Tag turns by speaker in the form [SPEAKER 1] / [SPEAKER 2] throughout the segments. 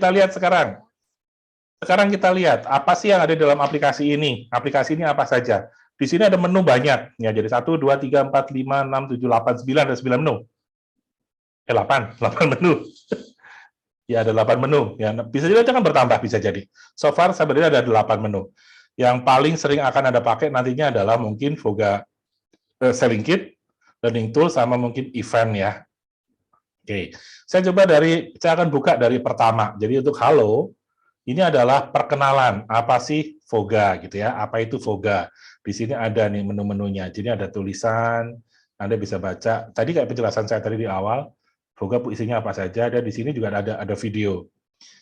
[SPEAKER 1] Kita lihat sekarang. Sekarang kita lihat apa sih yang ada dalam aplikasi ini. Aplikasi ini apa saja. Di sini ada menu banyak. Ya, jadi 1, 2, 3, 4, 5, 6, 7, 8, 9, ada 9 menu. 8 menu. Ya, ada 8 menu. Ya, bisa jadi akan bertambah, bisa jadi. So far, sebenarnya ada 8 menu. Yang paling sering akan Anda pakai nantinya adalah mungkin Voga Selling Kit, Learning Tool, sama mungkin event ya. Oke, saya akan buka dari pertama. Jadi untuk halo, ini adalah perkenalan, apa sih Voga gitu ya, apa itu Voga. Di sini ada nih menu-menunya, jadi ada tulisan, Anda bisa baca. Tadi kayak penjelasan saya tadi di awal, Voga isinya apa saja, dan di sini juga ada video.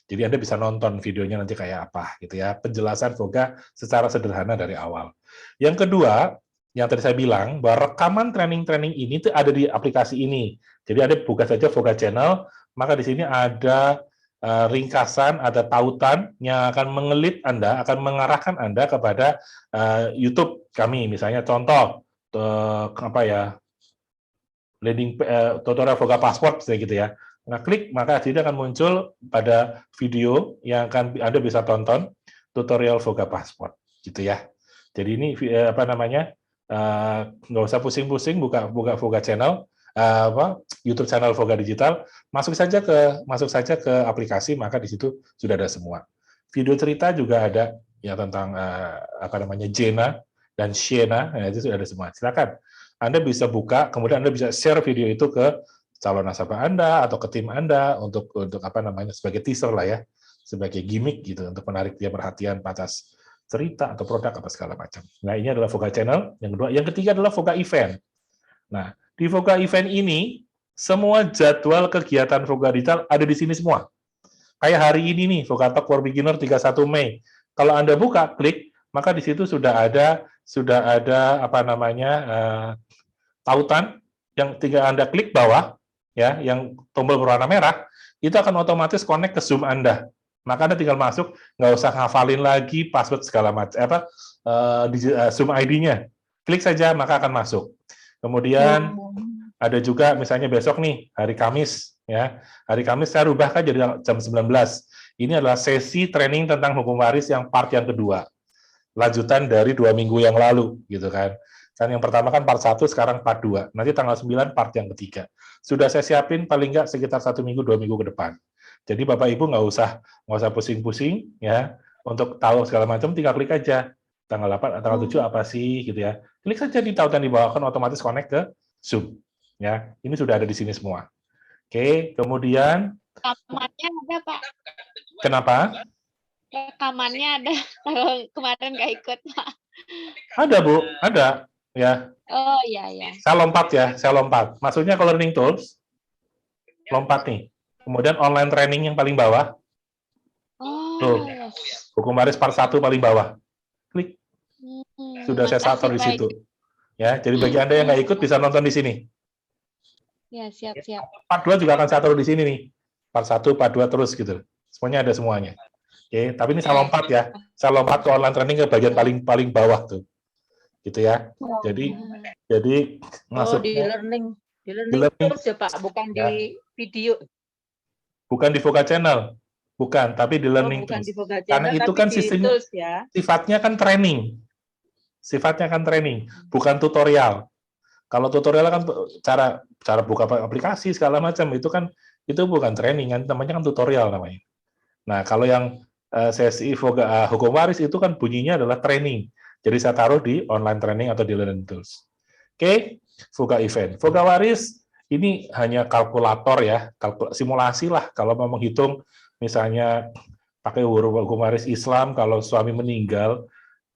[SPEAKER 1] Jadi Anda bisa nonton videonya nanti kayak apa gitu ya, penjelasan Voga secara sederhana dari awal. Yang kedua, yang tadi saya bilang, bahwa rekaman training-training ini tuh ada di aplikasi ini. Jadi Anda buka saja Voga Channel, maka di sini ada ringkasan, ada tautan yang akan akan mengarahkan Anda kepada YouTube kami. Misalnya contoh, apa ya, tutorial Voga Passport, gitu ya. Nah, klik, maka di sini akan muncul pada video yang akan Anda bisa tonton, tutorial Voga Passport, gitu ya. Jadi ini, apa namanya, nggak usah pusing-pusing buka Voga Channel, YouTube channel Voga Digital, masuk saja ke aplikasi, maka di situ sudah ada semua. Video cerita juga ada yang tentang apa namanya, Jena dan Shena, itu sudah ada semua. Silakan Anda bisa buka, kemudian Anda bisa share video itu ke calon nasabah Anda atau ke tim Anda untuk apa namanya, sebagai teaser lah ya, sebagai gimmick gitu untuk menarik dia perhatian atas cerita atau produk apa segala macam. Nah, ini adalah Voga Channel. Yang kedua, yang ketiga adalah Voga Event. Nah, di Voga Event ini semua jadwal kegiatan Voga Digital ada di sini semua. Kayak hari ini nih, Voga Talk for Beginner 31 Mei. Kalau Anda buka, klik, maka di situ sudah ada apa namanya, tautan yang tinggal Anda klik bawah ya, yang tombol berwarna merah, itu akan otomatis connect ke Zoom Anda. Maka Anda tinggal masuk, nggak usah ngafalin lagi password segala macam, Zoom ID-nya. Klik saja, maka akan masuk. Kemudian ada juga misalnya besok nih, hari Kamis, ya. Hari Kamis saya rubahkan jadi jam 19. Ini adalah sesi training tentang hukum waris yang part yang kedua. Lanjutan dari 2 minggu yang lalu, gitu kan. Kan yang pertama kan part 1, sekarang part 2. Nanti tanggal 9 part yang ketiga. Sudah saya siapin paling nggak sekitar 1 minggu, 2 minggu ke depan. Jadi Bapak Ibu nggak usah pusing-pusing ya, untuk tahu segala macam, tinggal klik aja. Tanggal 8, tanggal 7 apa sih gitu ya. Klik saja di tautan di bawah, kan otomatis connect ke Zoom. Ya, ini sudah ada di sini semua. Oke, kemudian
[SPEAKER 2] rekamannya ada, Pak.
[SPEAKER 1] Kenapa?
[SPEAKER 2] Rekamannya ada. Kalau kemarin nggak ikut, Pak.
[SPEAKER 1] Ada, Bu, ada. Ya.
[SPEAKER 2] Oh, iya.
[SPEAKER 1] Saya lompat. Maksudnya kalau Learning Tools, lompat nih. Kemudian online training yang paling bawah. Tuh, hukum waris part 1 paling bawah. Klik. Sudah saya taruh di situ. Ya, jadi bagi Anda yang nggak ikut bisa nonton di sini.
[SPEAKER 2] Ya, siap.
[SPEAKER 1] Part 2 juga akan saya taruh di sini nih. Part 1, part 2 terus gitu. Semuanya ada semuanya. Oke, tapi ini saya lompat ya. Saya lompat ke online training ke bagian paling bawah tuh. Gitu ya. Jadi masuk
[SPEAKER 3] di learning tools ya, Pak, bukan ya. Di video.
[SPEAKER 1] Bukan di Voga Channel. Bukan, tapi di learning
[SPEAKER 3] bukan
[SPEAKER 1] tools.
[SPEAKER 3] Di Voga Channel,
[SPEAKER 1] karena itu kan sistem
[SPEAKER 3] ya.
[SPEAKER 1] Sifatnya kan training. Bukan tutorial. Kalau tutorial kan cara buka aplikasi segala macam, itu bukan training kan, namanya kan tutorial namanya. Nah, kalau yang sesi Voga hukum waris itu kan bunyinya adalah training. Jadi saya taruh di online training atau di learning tools. Oke, Voga event. Voga waris ini hanya kalkulator ya, simulasi lah kalau mau menghitung misalnya pakai hukum waris Islam, kalau suami meninggal,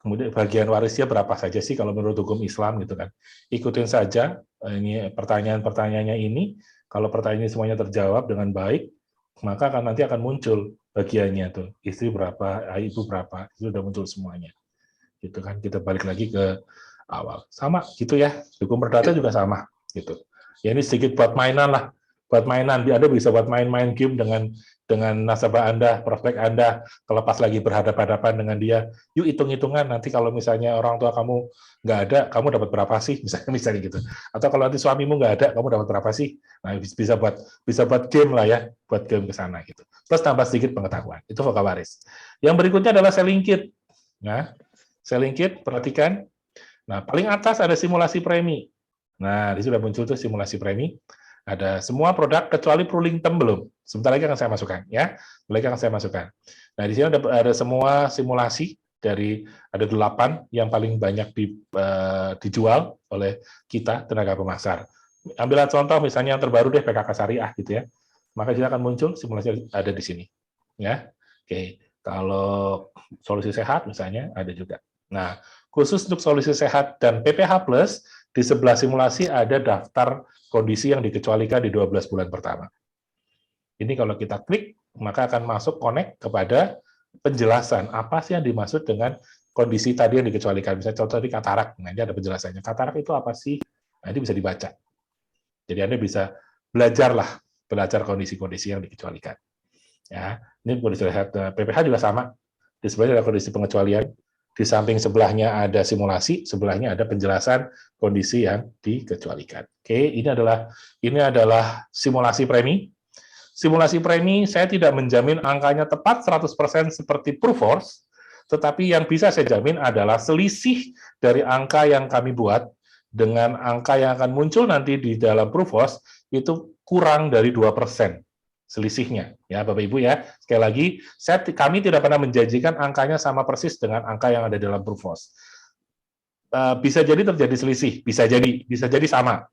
[SPEAKER 1] kemudian bagian warisnya berapa saja sih kalau menurut hukum Islam gitu kan. Ikutin saja ini pertanyaan-pertanyaannya ini. Kalau pertanyaan ini semuanya terjawab dengan baik, maka nanti akan muncul bagiannya tuh. Istri berapa, ibu berapa, itu sudah muncul semuanya. Gitu kan. Kita balik lagi ke awal. Sama gitu ya. Hukum perdata juga sama gitu. Ya ini sedikit buat mainan lah. Buat mainan, Anda bisa buat main-main game dengan dengan nasabah Anda, prospek Anda, kalau pas lagi berhadapan-hadapan dengan dia, yuk hitung-hitungan nanti kalau misalnya orang tua kamu nggak ada, kamu dapat berapa sih, misalnya gitu. Atau kalau nanti suamimu nggak ada, kamu dapat berapa sih? Nah, bisa buat game lah ya, buat game ke sana gitu. Plus tambah sedikit pengetahuan. Itu vokabaris. Yang berikutnya adalah selling kit. Nah, selling kit, perhatikan. Nah, paling atas ada simulasi premi. Nah, di sini sudah muncul tuh simulasi premi. Ada semua produk kecuali Pruling Tem belum. Sebentar lagi akan saya masukkan ya. Sebentar lagi akan saya masukkan. Nah, di sini ada semua simulasi dari ada 8 yang paling banyak dijual oleh kita tenaga pemasar. Ambillah contoh misalnya yang terbaru deh PKK Syariah gitu ya. Maka dia akan muncul simulasi ada di sini. Ya. Oke, kalau solusi sehat misalnya ada juga. Nah, khusus untuk solusi sehat dan PPH Plus di sebelah simulasi ada daftar kondisi yang dikecualikan di 12 bulan pertama. Ini kalau kita klik, maka akan masuk connect kepada penjelasan apa sih yang dimaksud dengan kondisi tadi yang dikecualikan. Misalnya contoh di katarak, nah ini ada penjelasannya. Katarak itu apa sih? Nah, ini bisa dibaca. Jadi Anda bisa belajar kondisi-kondisi yang dikecualikan. Ya, ini kondisi sehat. PPH juga sama. Di sebelahnya ada kondisi pengecualian. Di samping sebelahnya ada simulasi, sebelahnya ada penjelasan kondisi yang dikecualikan. Oke, ini adalah simulasi premi. Simulasi premi saya tidak menjamin angkanya tepat 100% seperti Proof Force, tetapi yang bisa saya jamin adalah selisih dari angka yang kami buat dengan angka yang akan muncul nanti di dalam Proof Force itu kurang dari 2%. Selisihnya ya Bapak Ibu ya, sekali lagi kami tidak pernah menjanjikan angkanya sama persis dengan angka yang ada dalam Proof Force. Bisa jadi terjadi selisih, bisa jadi sama,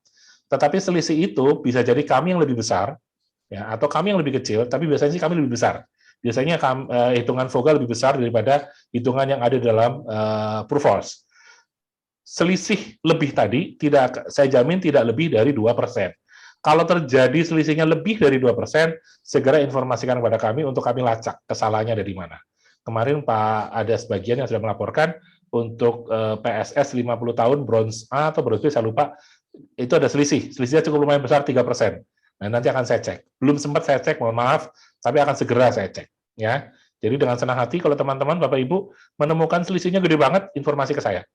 [SPEAKER 1] tetapi selisih itu bisa jadi kami yang lebih besar ya, atau kami yang lebih kecil, tapi biasanya sih kami lebih besar. Biasanya hitungan VOGA lebih besar daripada hitungan yang ada dalam Proof Force. Selisih lebih tadi saya jamin tidak lebih dari 2%. Kalau terjadi selisihnya lebih dari 2%, segera informasikan kepada kami untuk kami lacak kesalahannya ada di mana. Kemarin Pak ada sebagian yang sudah melaporkan untuk PSS 50 tahun bronze A atau bronze B, saya lupa, itu ada selisihnya cukup lumayan besar 3%. Nah, nanti akan saya cek. Belum sempat saya cek, mohon maaf, tapi akan segera saya cek. Ya. Jadi dengan senang hati kalau teman-teman Bapak Ibu menemukan selisihnya gede banget, informasi ke saya.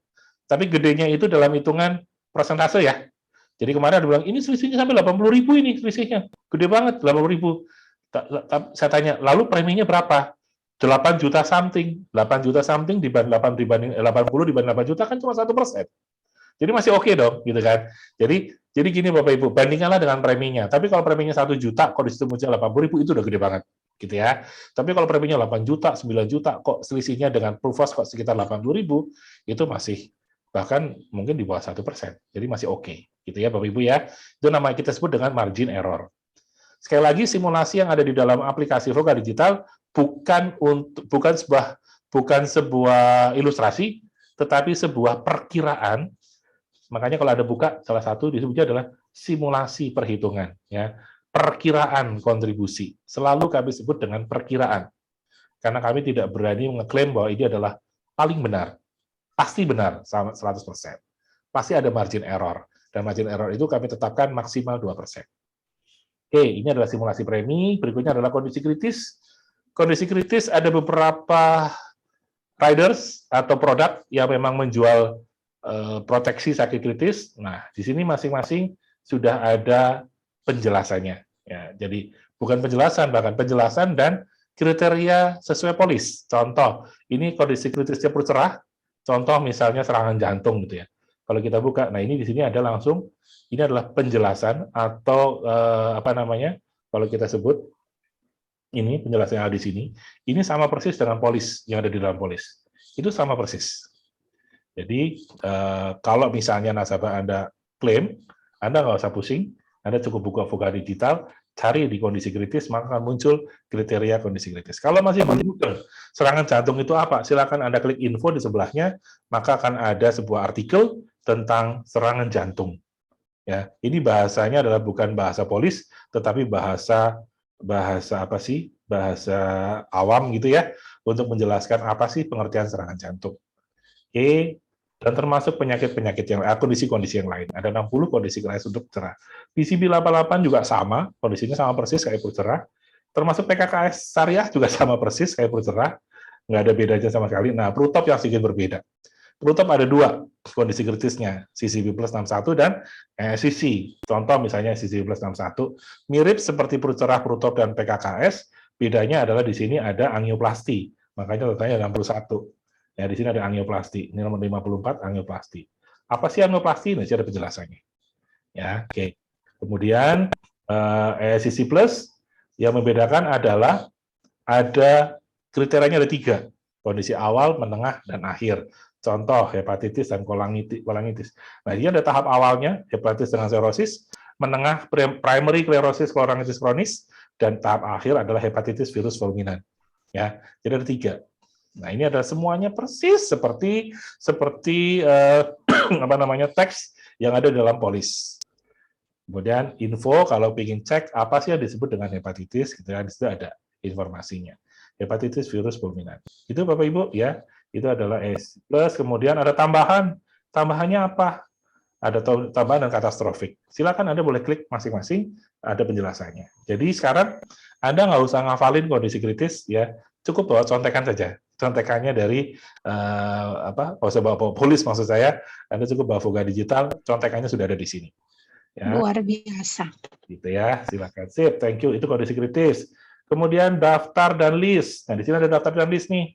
[SPEAKER 1] Tapi gedenya itu dalam hitungan persentase ya. Jadi kemarin ada bilang, ini selisihnya sampai 80.000 ini selisihnya. Gede banget, 80.000. Saya tanya, lalu preminya berapa? 8 juta something. 8 juta something dibanding 80 dibanding 8 juta kan cuma 1%. Jadi masih oke dong, gitu kan. Jadi gini Bapak Ibu, bandingkanlah dengan preminya. Tapi kalau preminya 1 juta, kok di situ muncul 80.000, itu udah gede banget. Gitu ya. Tapi kalau preminya 8 juta, 9 juta, kok selisihnya dengan Proof Force kok sekitar 80.000, itu masih bahkan mungkin di bawah 1%. Jadi masih oke, gitu ya Bapak Ibu ya. Itu namanya kita sebut dengan margin error. Sekali lagi simulasi yang ada di dalam aplikasi VOGA Digital bukan sebuah ilustrasi, tetapi sebuah perkiraan. Makanya kalau ada buka salah satu disebutnya adalah simulasi perhitungan, ya. Perkiraan kontribusi. Selalu kami sebut dengan perkiraan. Karena kami tidak berani mengeklaim bahwa ini adalah paling benar. Pasti benar, 100%. Pasti ada margin error. Dan margin error itu kami tetapkan maksimal 2%. Oke, ini adalah simulasi premi. Berikutnya adalah kondisi kritis. Kondisi kritis ada beberapa riders atau produk yang memang menjual proteksi sakit kritis. Nah, di sini masing-masing sudah ada penjelasannya. Ya, jadi bukan penjelasan, bahkan penjelasan dan kriteria sesuai polis. Contoh, ini kondisi kritisnya perut cerah. Contoh misalnya serangan jantung gitu ya. Kalau kita buka, nah ini di sini ada langsung, ini adalah penjelasan atau kalau kita sebut ini penjelasan yang ada di sini. Ini sama persis dengan polis yang ada di dalam polis. Itu sama persis. Jadi kalau misalnya nasabah Anda klaim, Anda nggak usah pusing, Anda cukup buka VOGA Digital, cari di kondisi kritis, maka akan muncul kriteria kondisi kritis. Kalau masih muncul serangan jantung itu apa? Silakan Anda klik info di sebelahnya, maka akan ada sebuah artikel tentang serangan jantung. Ya, ini bahasanya adalah bukan bahasa polis, tetapi bahasa apa sih? Bahasa awam gitu ya, untuk menjelaskan apa sih pengertian serangan jantung. Oke. Dan termasuk penyakit-penyakit yang kondisi-kondisi yang lain. Ada 60 kondisi lain untuk cerah. PCB 88 juga sama, kondisinya sama persis kayak perut cerah. Termasuk PKKS Syariah juga sama persis kayak Prucerah, nggak ada bedanya sama sekali. Nah, Prutop yang sedikit berbeda. Prutop ada dua kondisi kritisnya, CCP plus 61 dan SCC. Contoh misalnya CCP plus 61, mirip seperti Prucerah, Prutop, dan PKKS, bedanya adalah di sini ada angioplasti, makanya totalnya 61. Ya, di sini ada angioplasti, ini nomor 54, angioplasti. Apa sih angioplasti? Nah, ada penjelasannya. Ya, oke. Kemudian SCC plus, yang membedakan adalah ada kriterianya ada 3, kondisi awal, menengah, dan akhir. Contoh, hepatitis dan kolangitis. Nah, ini ada tahap awalnya, hepatitis dengan serosis, menengah primary sclerosis kolangitis kronis, dan tahap akhir adalah hepatitis virus fulminan. Ya, jadi ada 3. Nah, ini adalah semuanya persis seperti teks yang ada dalam polis. Kemudian info kalau ingin cek apa sih yang disebut dengan hepatitis, gitu ya, di situ ada informasinya. Hepatitis virus fulminan. Itu Bapak Ibu ya. Itu adalah S+, kemudian ada tambahan. Tambahannya apa? Ada tambahan dan katastrofik. Silakan Anda boleh klik masing-masing, ada penjelasannya. Jadi sekarang Anda nggak usah ngafalin kondisi kritis, ya, cukup bawa contekan saja. Contekannya dari nggak usah bawa polis maksud saya, Anda cukup bawa Voga digital, contekannya sudah ada di sini. Ya.
[SPEAKER 4] Luar biasa.
[SPEAKER 1] Gitu ya, silakan. Sip, thank you. Itu kondisi kritis. Kemudian daftar dan list. Nah, di sini ada daftar dan list nih.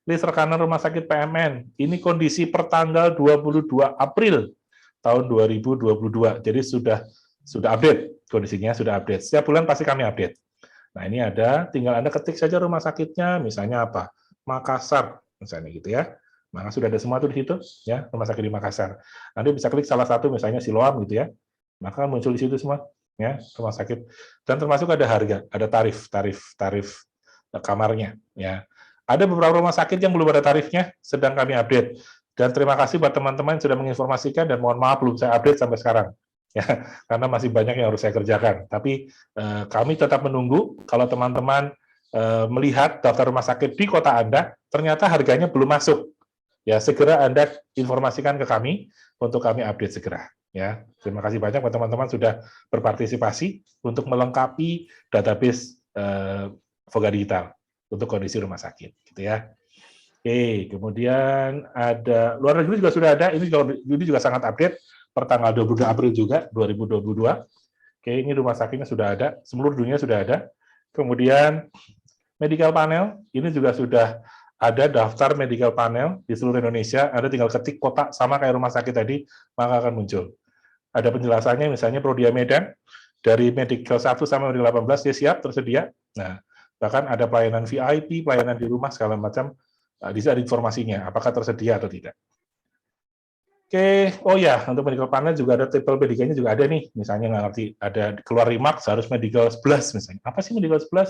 [SPEAKER 1] List rekanan rumah sakit PMN. Ini kondisi pertanggal 22 April tahun 2022. Jadi sudah update kondisinya, sudah update. Setiap bulan pasti kami update. Nah, ini ada, tinggal Anda ketik saja rumah sakitnya, misalnya apa? Makassar, misalnya gitu ya. Maka sudah ada semua tuh di situ, ya, rumah sakit di Makassar. Nanti bisa klik salah satu, misalnya Siloam gitu ya. Maka muncul di situ semua, ya, rumah sakit. Dan termasuk ada harga, ada tarif kamarnya, ya. Ada beberapa rumah sakit yang belum ada tarifnya, sedang kami update. Dan terima kasih buat teman-teman yang sudah menginformasikan, dan mohon maaf belum saya update sampai sekarang. Ya, karena masih banyak yang harus saya kerjakan. Tapi kami tetap menunggu, kalau teman-teman melihat daftar rumah sakit di kota Anda, ternyata harganya belum masuk. Ya, segera Anda informasikan ke kami, untuk kami update segera. Ya, terima kasih banyak buat teman-teman sudah berpartisipasi untuk melengkapi database Voga Digital untuk kondisi rumah sakit, gitu ya. Oke, kemudian ada luar negeri juga sudah ada. Ini juga sangat update per tanggal 22 April juga 2022. Oke, ini rumah sakitnya sudah ada, seluruh dunia sudah ada. Kemudian medical panel, ini juga sudah ada daftar medical panel di seluruh Indonesia. Ada tinggal ketik kota sama kayak rumah sakit tadi, maka akan muncul. Ada penjelasannya, misalnya Prodia Medan dari medical 1 sampai medical 18 dia siap tersedia. Nah, bahkan ada pelayanan VIP, pelayanan di rumah segala macam. Di sini ada informasinya, apakah tersedia atau tidak. Oke, oh ya, untuk medical panel juga ada triple medicalnya juga ada nih. Misalnya nggak ngerti, ada keluar remark harus medical 11 misalnya. Apa sih medical 11?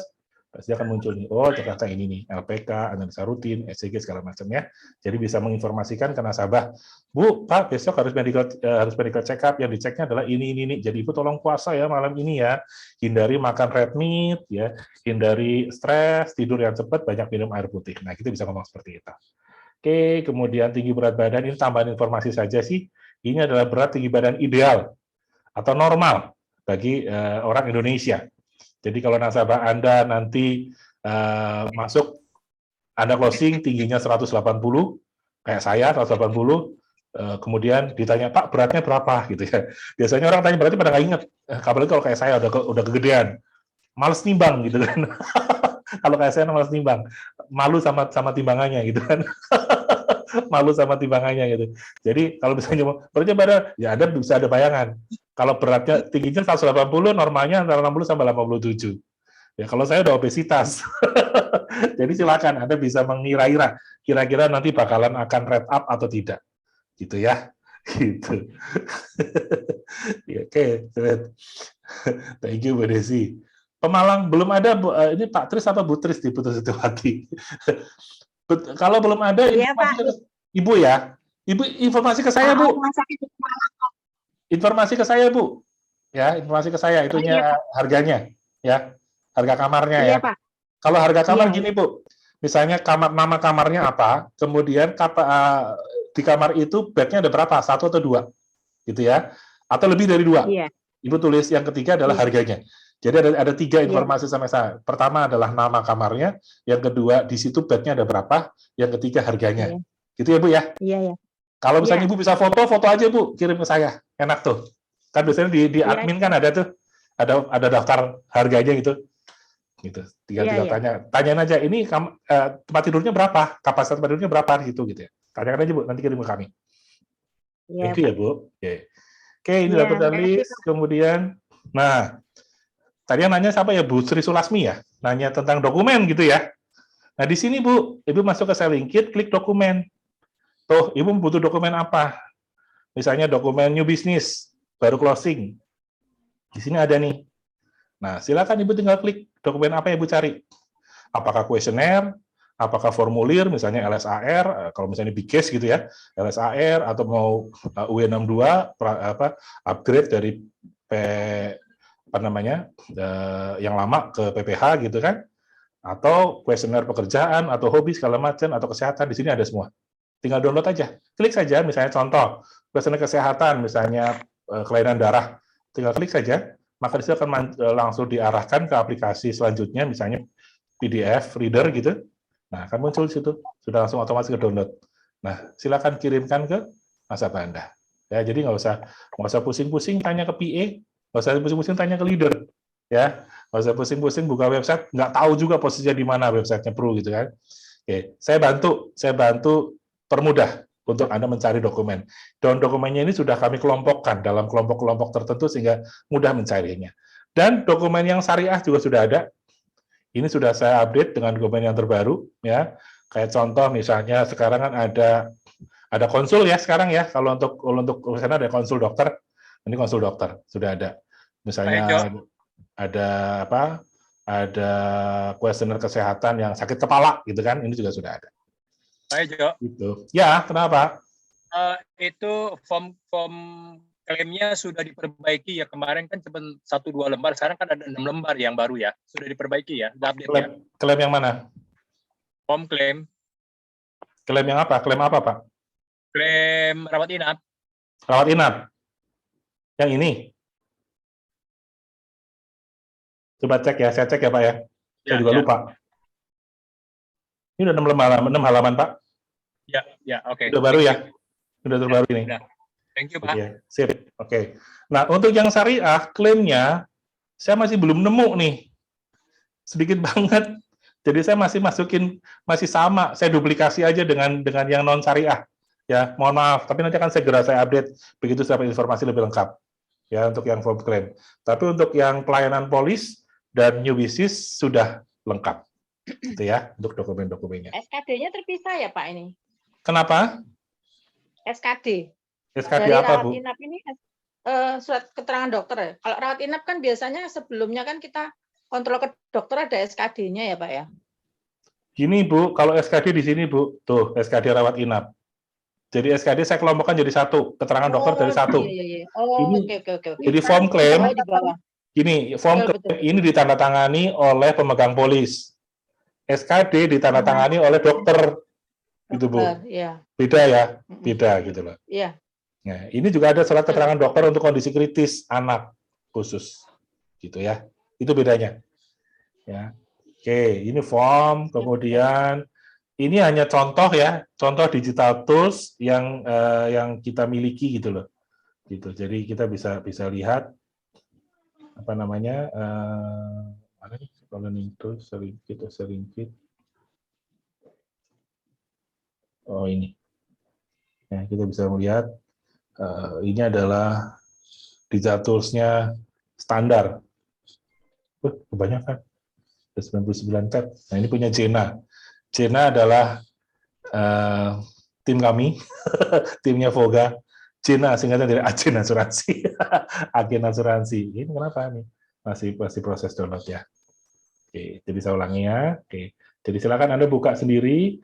[SPEAKER 1] Pasti akan muncul nih, oh ternyata ini nih, LPK, analisa rutin, ECG, segala macamnya. Jadi bisa menginformasikan ke nasabah, Bu, Pak, besok harus medical check up, yang diceknya adalah ini. Jadi Ibu tolong puasa ya malam ini ya, hindari makan red meat, ya, hindari stres, tidur yang cepat, banyak minum air putih. Nah, kita bisa ngomong seperti itu. Oke, kemudian tinggi berat badan, ini tambahan informasi saja sih, ini adalah berat tinggi badan ideal atau normal bagi orang Indonesia. Jadi kalau nasabah Anda nanti masuk, Anda closing tingginya 180, kayak saya 180, kemudian ditanya, Pak beratnya berapa gitu ya. Biasanya orang tanya berarti pada nggak inget, apalagi kalau kayak saya udah kegedean, males nimbang gitu kan. Kalau kayak saya males nimbang, malu sama timbangannya gitu kan. Malu sama timbangannya gitu. Jadi kalau misalnya beratnya badan, ya Anda bisa ada bayangan. Kalau beratnya tingginya 180, normalnya antara 60 sampai 87. Ya kalau saya udah obesitas. Jadi silakan Anda bisa mengira-ira kira-kira nanti bakalan akan red up atau tidak. Gitu ya. Gitu. Oke, thank you Bu Desi. Pemalang belum ada, ini Pak Tris apa Bu Tris di Putus Setiawati? Kalau belum ada,
[SPEAKER 4] Iya, Pak.
[SPEAKER 1] Ibu ya. Ibu informasi ke saya, Bu. Informasi ke saya, Bu. Ya, informasi ke saya itunya
[SPEAKER 4] iya,
[SPEAKER 1] harganya, ya. Harga kamarnya
[SPEAKER 4] Iya,
[SPEAKER 1] ya.
[SPEAKER 4] Pak.
[SPEAKER 1] Kalau harga kamar
[SPEAKER 4] Iya.
[SPEAKER 1] gini, Bu. Misalnya nama kamarnya apa, kemudian di kamar itu bednya ada berapa? 1 atau 2? Gitu ya. Atau lebih dari 2.
[SPEAKER 4] Iya.
[SPEAKER 1] Ibu tulis yang ketiga adalah
[SPEAKER 4] Iya.
[SPEAKER 1] harganya. Jadi ada 3
[SPEAKER 3] Iya.
[SPEAKER 1] informasi sama saya. Pertama adalah nama kamarnya, yang kedua di situ bednya ada berapa, yang ketiga harganya.
[SPEAKER 3] Iya.
[SPEAKER 1] Gitu ya Bu ya?
[SPEAKER 3] Iya, ya.
[SPEAKER 1] Kalau misalnya
[SPEAKER 3] Iya.
[SPEAKER 1] Ibu bisa foto aja Bu, kirim ke saya. Enak tuh. Kan biasanya di
[SPEAKER 3] Iya.
[SPEAKER 1] admin kan ada tuh, ada daftar harganya gitu. Gitu.
[SPEAKER 3] Iya,
[SPEAKER 1] Tinggal
[SPEAKER 3] iya.
[SPEAKER 1] tanyain aja, ini tempat tidurnya berapa, kapasitas tempat tidurnya berapa gitu ya. Tanyakan aja Bu, nanti kirim ke kami.
[SPEAKER 3] Iya,
[SPEAKER 1] Thank you
[SPEAKER 3] Pak.
[SPEAKER 1] ya Bu. Oke, ini
[SPEAKER 3] Iya,
[SPEAKER 1] dapat dari
[SPEAKER 3] makasih,
[SPEAKER 1] list.
[SPEAKER 3] Pak.
[SPEAKER 1] Kemudian, nah, tadi yang nanya siapa ya, Bu Sri Sulasmi ya? Nanya tentang dokumen gitu ya. Nah, di sini Bu, Ibu masuk ke Selling Kit, klik dokumen. Tuh, Ibu butuh dokumen apa? Misalnya dokumen new business, baru closing. Di sini ada nih. Nah, silakan Ibu tinggal klik dokumen apa yang Ibu cari. Apakah kuesioner, apakah formulir, misalnya LSAR, kalau misalnya big case gitu ya, LSAR, atau mau UE62, upgrade dari yang lama ke PPH gitu kan, atau kuesioner pekerjaan, atau hobi segala macam, atau kesehatan, di sini ada semua. Tinggal download aja. Klik saja, misalnya contoh, kuesioner kesehatan, misalnya kelainan darah, tinggal klik saja, maka disitu akan langsung diarahkan ke aplikasi selanjutnya, misalnya PDF reader gitu. Nah, akan muncul di situ, sudah langsung otomatis ke download. Nah, silakan kirimkan ke nasabah Anda. Ya, jadi nggak usah pusing-pusing tanya ke PA, nggak usah pusing-pusing tanya ke leader, ya, nggak usah pusing-pusing buka website, nggak tahu juga posisinya di mana websitenya perlu gitu kan. Oke, saya bantu permudah untuk Anda mencari dokumen. Dan dokumennya ini sudah kami kelompokkan dalam kelompok-kelompok tertentu sehingga mudah mencarinya. Dan dokumen yang syariah juga sudah ada. Ini sudah saya update dengan dokumen yang terbaru, ya. Kayak contoh misalnya sekarang kan ada konsul ya sekarang ya. Kalau untuk sana ada konsul dokter, ini konsul dokter sudah ada. Misalnya ada apa? Ada kuesioner kesehatan yang sakit kepala gitu kan, ini juga sudah ada.
[SPEAKER 4] Pak Jo.
[SPEAKER 1] Gitu. Ya, kenapa?
[SPEAKER 4] Itu form klaimnya sudah diperbaiki ya, kemarin kan cuma 1-2 lembar, sekarang kan ada 6 lembar yang baru ya, sudah diperbaiki ya, sudah update ya.
[SPEAKER 1] Klaim yang mana?
[SPEAKER 4] Form klaim.
[SPEAKER 1] Klaim yang apa? Klaim apa Pak?
[SPEAKER 4] Klaim rawat inap.
[SPEAKER 1] Rawat inap. Yang ini. Coba cek ya, saya cek ya Pak ya. Saya juga lupa. Ini udah 6 halaman Pak.
[SPEAKER 4] Ya, oke.
[SPEAKER 1] Udah baru ya? Udah terbaru ini.
[SPEAKER 4] Udah. Thank you Pak.
[SPEAKER 1] Ya, sip. Oke. Nah, untuk yang syariah, klaimnya saya masih belum nemu nih. Sedikit banget. Jadi saya masih sama. Saya duplikasi aja dengan yang non syariah. Ya, mohon maaf. Tapi nanti akan segera saya update begitu saya dapat informasi lebih lengkap. Ya, untuk yang form claim. Tapi untuk yang pelayanan polis dan new business sudah lengkap. Gitu ya, untuk dokumen-dokumennya.
[SPEAKER 3] SKD-nya terpisah ya Pak ini?
[SPEAKER 1] Kenapa?
[SPEAKER 3] SKD.
[SPEAKER 1] SKD
[SPEAKER 3] Dari
[SPEAKER 1] apa,
[SPEAKER 3] rawat
[SPEAKER 1] Bu?
[SPEAKER 3] inap ini surat keterangan dokter ya. Kalau rawat inap kan biasanya sebelumnya kan kita kontrol ke dokter ada SKD-nya ya Pak ya.
[SPEAKER 1] Gini Bu, kalau SKD di sini Bu, tuh SKD rawat inap. Jadi SKD saya kelompokkan jadi satu, keterangan dokter dari satu.
[SPEAKER 3] Iya. Oh,
[SPEAKER 1] ini,
[SPEAKER 3] oke.
[SPEAKER 1] Jadi form claim,
[SPEAKER 3] di bawah.
[SPEAKER 1] Gini, form claim ini ditandatangani oleh pemegang polis. SKD ditandatangani oleh dokter. Gitu Bu.
[SPEAKER 3] Iya.
[SPEAKER 1] Beda ya, beda gitu loh.
[SPEAKER 3] Iya.
[SPEAKER 1] Nah, ini juga ada surat keterangan dokter untuk kondisi kritis anak khusus, gitu ya. Itu bedanya. Ya. Oke, ini form, kemudian ini hanya contoh ya, contoh digital tools yang kita miliki gitu loh. Gitu. Jadi kita bisa lihat apa namanya? Mana nih? Kalau itu Selling Kit. Oh ini. Ya, kita bisa melihat ini adalah digital tools-nya standar. Kebanyakan. Ada 99 tab. Nah, ini punya Jena. Jena adalah tim kami, timnya Voga. Jena singkatan dari Agen Asuransi. Agen Asuransi. Ini kenapa nih? Masih proses download ya. Oke, jadi saya ulangi ya. Oke. Jadi silakan Anda buka sendiri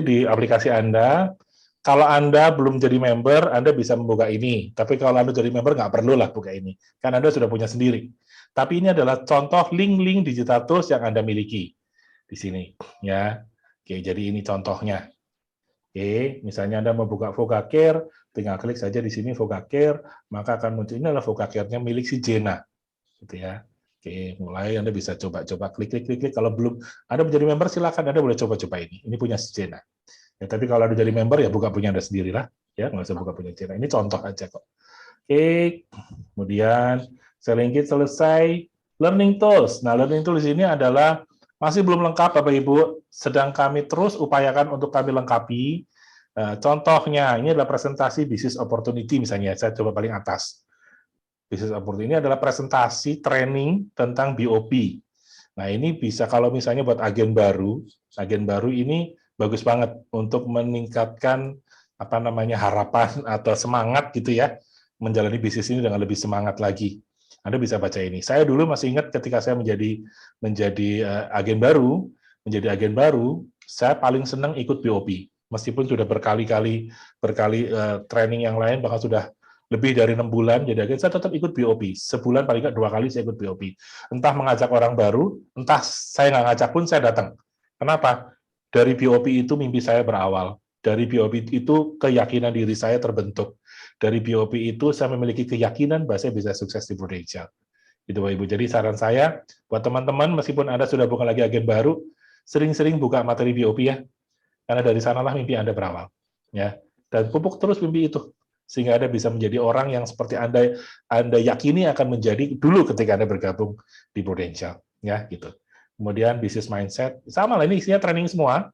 [SPEAKER 1] di aplikasi Anda. Kalau Anda belum jadi member, Anda bisa membuka ini. Tapi kalau Anda jadi member, nggak perlu lah buka ini. Kan Anda sudah punya sendiri. Tapi ini adalah contoh link-link digital tools yang Anda miliki. Di sini. Ya. Oke, jadi ini contohnya. Oke, misalnya Anda mau buka VogaCare, tinggal klik saja di sini VogaCare, maka akan muncul, ini adalah VogaCare-nya milik si Jena. Gitu ya. Oke, mulai Anda bisa coba-coba klik. Kalau belum Anda menjadi member, silakan Anda boleh coba-coba ini. Ini punya si Jena. Ya, tapi kalau Anda jadi member, ya buka punya Anda sendirilah. Ya, nggak usah buka punya Jena. Ini contoh aja kok. Oke, kemudian selingkit selesai. Learning tools. Nah, learning tools ini adalah masih belum lengkap, Bapak Ibu. Sedang kami terus upayakan untuk kami lengkapi. Contohnya, ini adalah presentasi business opportunity misalnya. Saya coba paling atas. Business opportunity ini adalah presentasi training tentang BOP. Nah, ini bisa kalau misalnya buat agen baru ini bagus banget untuk meningkatkan harapan atau semangat gitu ya, menjalani bisnis ini dengan lebih semangat lagi. Anda bisa baca ini. Saya dulu masih ingat ketika saya menjadi agen baru, saya paling senang ikut BOP. Meskipun sudah berkali-kali training yang lain, bahkan sudah lebih dari 6 bulan jadi agen, saya tetap ikut BOP. Sebulan paling nggak 2 kali saya ikut BOP. Entah mengajak orang baru, entah saya nggak ngajak pun saya datang. Kenapa? Dari BOP itu mimpi saya berawal. Dari BOP itu keyakinan diri saya terbentuk. Dari BOP itu saya memiliki keyakinan bahwa saya bisa sukses di Prudential. Itu Bapak Ibu. Jadi saran saya buat teman-teman, meskipun Anda sudah bukan lagi agen baru, sering-sering buka materi BOP ya. Karena dari sanalah mimpi Anda berawal. Ya. Dan pupuk terus mimpi itu. Sehingga Anda bisa menjadi orang yang seperti Anda yakini akan menjadi dulu ketika Anda bergabung di Prudential. Ya, gitu. Kemudian business mindset. Sama lah, ini isinya training semua,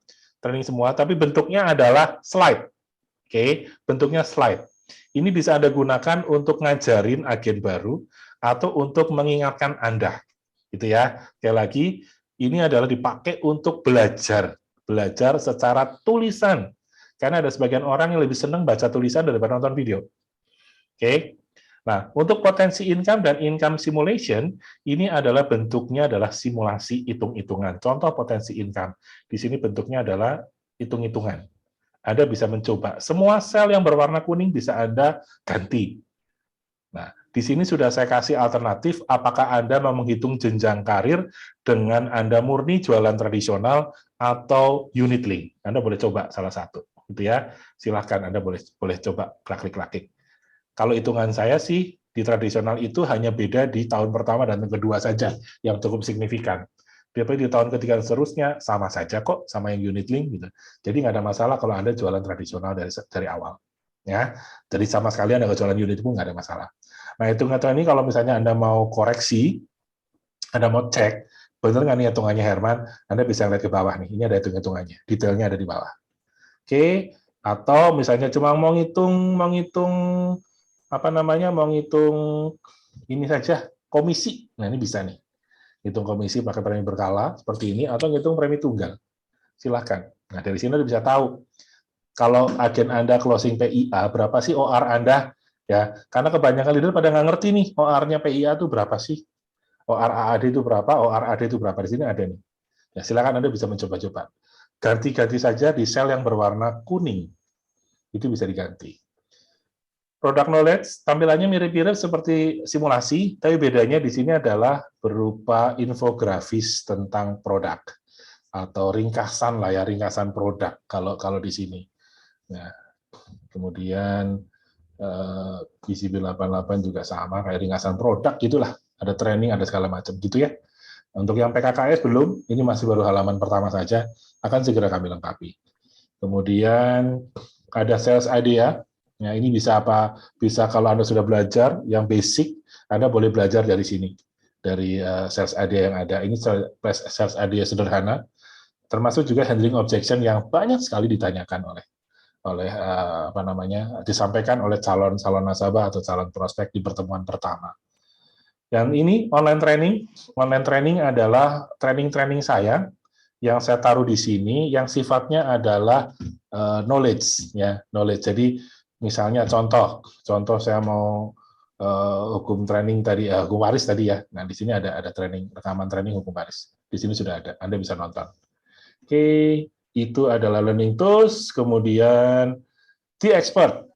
[SPEAKER 1] tapi bentuknya adalah slide. Oke, bentuknya slide. Ini bisa Anda gunakan untuk ngajarin agen baru atau untuk mengingatkan Anda. Gitu ya. Sekali lagi, ini adalah dipakai untuk belajar secara tulisan. Karena ada sebagian orang yang lebih senang baca tulisan daripada nonton video. Oke. Nah, untuk potensi income dan income simulation, ini adalah bentuknya adalah simulasi hitung-hitungan. Contoh potensi income. Di sini bentuknya adalah hitung-hitungan. Anda bisa mencoba. Semua sel yang berwarna kuning bisa Anda ganti. Nah, di sini sudah saya kasih alternatif, apakah Anda mau menghitung jenjang karir dengan Anda murni jualan tradisional atau unit link. Anda boleh coba salah satu. Gitu ya. Silahkan Anda boleh coba klik. Kalau hitungan saya sih, di tradisional itu hanya beda di tahun pertama dan tahun kedua saja, yang cukup signifikan. Tapi di tahun ketiga dan seterusnya, sama saja kok, sama yang unit link. Gitu. Jadi nggak ada masalah kalau Anda jualan tradisional dari awal. Ya, jadi sama sekali Anda nggak jualan unit pun nggak ada masalah. Nah, hitungan ini kalau misalnya Anda mau koreksi, Anda mau cek, benar nggak nih hitungannya Herman, Anda bisa lihat ke bawah nih, ini ada hitung-hitungannya, detailnya ada di bawah. Oke, atau misalnya cuma mau ngitung ini saja, komisi. Nah, ini bisa nih. Hitung komisi pakai premi berkala, seperti ini, atau ngitung premi tunggal. Silahkan. Nah, dari sini Anda bisa tahu, kalau agen Anda closing PIA, berapa sih OR Anda? Ya, karena kebanyakan leader pada nggak ngerti nih, OR-nya PIA itu berapa sih? OR AAD itu berapa? OR AD itu berapa? Di sini ada nih. Ya, silakan Anda bisa mencoba-coba. Ganti-ganti saja di sel yang berwarna kuning. Itu bisa diganti. Product knowledge, tampilannya mirip-mirip seperti simulasi, tapi bedanya di sini adalah berupa infografis tentang produk. Atau ringkasan lah ya, ringkasan produk kalau di sini. Nah, kemudian BCB 88 juga sama, kayak ringkasan produk gitulah. Ada training, ada segala macam gitu ya. Untuk yang PKKS belum, ini masih baru halaman pertama saja, akan segera kami lengkapi. Kemudian ada sales idea. Nah, ini bisa kalau Anda sudah belajar yang basic, Anda boleh belajar dari sini. Dari sales idea yang ada. Ini sales idea sederhana, termasuk juga handling objection yang banyak sekali ditanyakan oleh disampaikan oleh calon nasabah atau calon prospek di pertemuan pertama. Yang ini online training adalah training saya yang saya taruh di sini yang sifatnya adalah knowledge ya, knowledge. Jadi misalnya contoh saya mau hukum training tadi, hukum waris tadi ya. Nah, di sini ada training, rekaman training hukum waris. Di sini sudah ada, Anda bisa nonton. Oke, itu adalah learning tools. Kemudian The Expert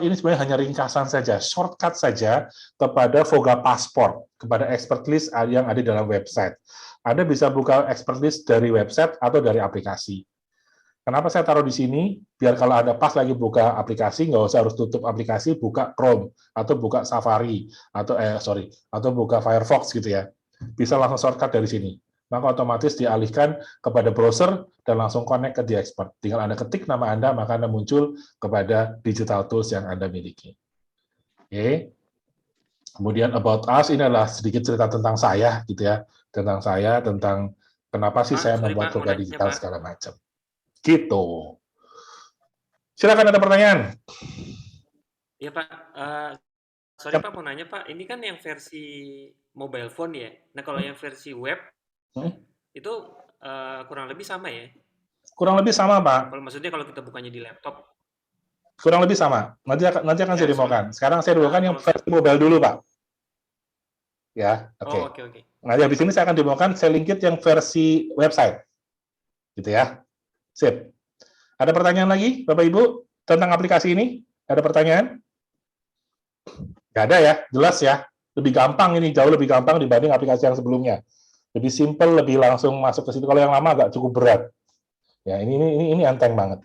[SPEAKER 1] ini sebenarnya hanya ringkasan saja, shortcut saja kepada Voga Passport, kepada expert list yang ada di dalam website. Anda bisa buka expert list dari website atau dari aplikasi. Kenapa saya taruh di sini? Biar kalau Anda pas lagi buka aplikasi, nggak usah harus tutup aplikasi, buka Chrome, atau buka Safari, atau buka Firefox gitu ya. bisa langsung shortcut dari sini. Maka otomatis dialihkan kepada browser dan langsung connect ke The Expert. Tinggal Anda ketik nama Anda, maka Anda muncul kepada digital tools yang Anda miliki. Oke. Kemudian about us, ini adalah sedikit cerita tentang saya, gitu ya. Tentang saya, tentang kenapa sih saya
[SPEAKER 5] Sorry,
[SPEAKER 1] membuat
[SPEAKER 5] Pak, mau
[SPEAKER 1] program
[SPEAKER 5] nanya,
[SPEAKER 1] digital
[SPEAKER 5] Pak.
[SPEAKER 1] segala macam. Gitu. Silakan ada pertanyaan.
[SPEAKER 5] Iya, Pak. Sorry, Pak, mau nanya, Pak. Ini kan yang versi mobile phone ya. Nah, kalau yang versi web, itu kurang lebih sama ya?
[SPEAKER 1] Kurang lebih sama, Pak.
[SPEAKER 5] Kalau maksudnya kalau kita bukannya di laptop.
[SPEAKER 1] Kurang lebih sama. Nanti akan saya demokan. Sekarang saya demokan yang versi mobile dulu, Pak. Ya, oke.
[SPEAKER 5] Oh, oke.
[SPEAKER 1] Nah, habis ini saya akan demokan Selling-Kit yang versi website. Gitu ya. Sip. Ada pertanyaan lagi, Bapak Ibu, tentang aplikasi ini? Ada pertanyaan? Nggak ada ya, jelas ya. Lebih gampang ini, jauh lebih gampang dibanding aplikasi yang sebelumnya. Lebih simple, lebih langsung masuk ke situ. Kalau yang lama agak cukup berat. Ya, ini enteng banget.